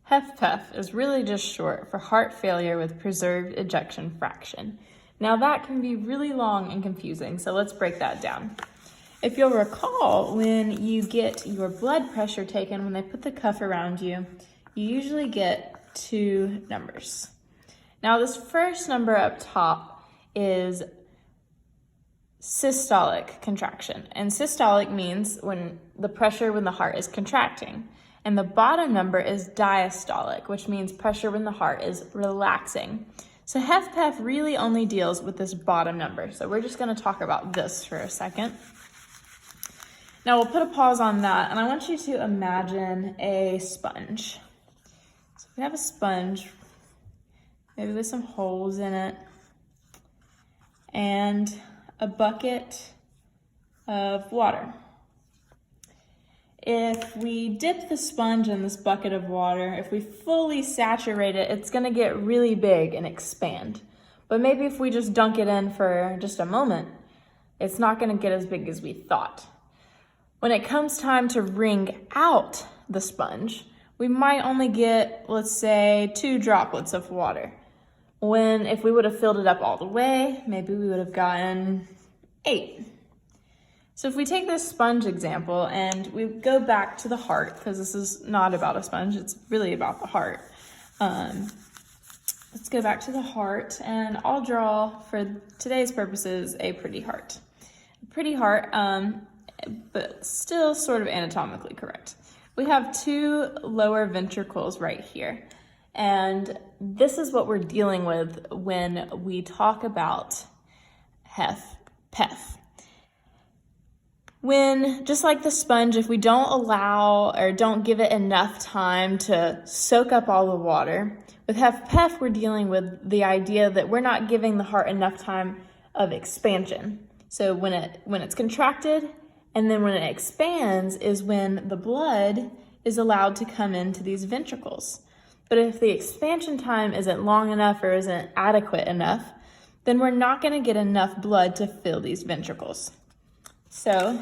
HFpEF is really just short for heart failure with preserved ejection fraction. Now that can be really long and confusing, so let's break that down. If you'll recall, when you get your blood pressure taken, when they put the cuff around you, you usually get two numbers. Now this first number up top is systolic contraction, and systolic means when the heart is contracting. And the bottom number is diastolic, which means pressure when the heart is relaxing. So HFpEF really only deals with this bottom number. So we're just going to talk about this for a second. Now we'll put a pause on that, and I want you to imagine a sponge. So we have a sponge, maybe with some holes in it, and a bucket of water. If we dip the sponge in this bucket of water, if we fully saturate it, it's going to get really big and expand. But maybe if we just dunk it in for just a moment, it's not going to get as big as we thought. When it comes time to wring out the sponge, we might only get, let's say, 2 droplets of water. When if we would have filled it up all the way, maybe we would have gotten 8. So if we take this sponge example and we go back to the heart, because this is not about a sponge, it's really about the heart. Let's go back to the heart, and I'll draw, for today's purposes, a pretty heart. A pretty heart, but still sort of anatomically correct. We have 2 lower ventricles right here, and this is what we're dealing with when we talk about HFpEF. When, just like the sponge, if we don't allow or don't give it enough time to soak up all the water, with HFpEF we're dealing with the idea that we're not giving the heart enough time of expansion. So when it's contracted and then when it expands is when the blood is allowed to come into these ventricles. But if the expansion time isn't long enough or isn't adequate enough, then we're not going to get enough blood to fill these ventricles. So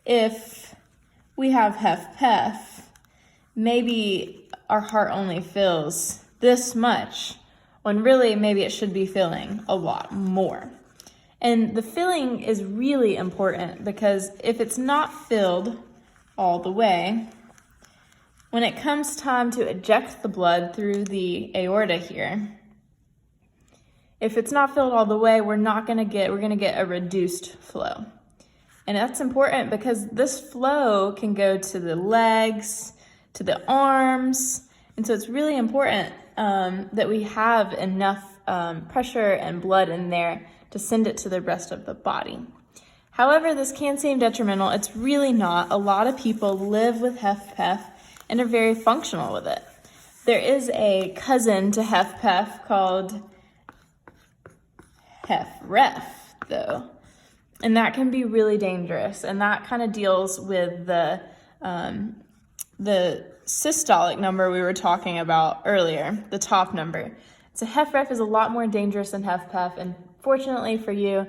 if we have HFpEF, maybe our heart only fills this much, when really maybe it should be filling a lot more. And the filling is really important because if it's not filled all the way, when it comes time to eject the blood through the aorta here, if it's not filled all the way, we're going to get a reduced flow. And that's important because this flow can go to the legs, to the arms, and so it's really important that we have enough pressure and blood in there to send it to the rest of the body. However, this can seem detrimental. It's really not. A lot of people live with HFpEF and are very functional with it. There is a cousin to HFpEF called HFrEF, though. And that can be really dangerous, and that kind of deals with the systolic number we were talking about earlier, the top number. So HFrEF is a lot more dangerous than HFpEF, and fortunately for you,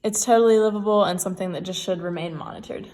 it's totally livable and something that just should remain monitored.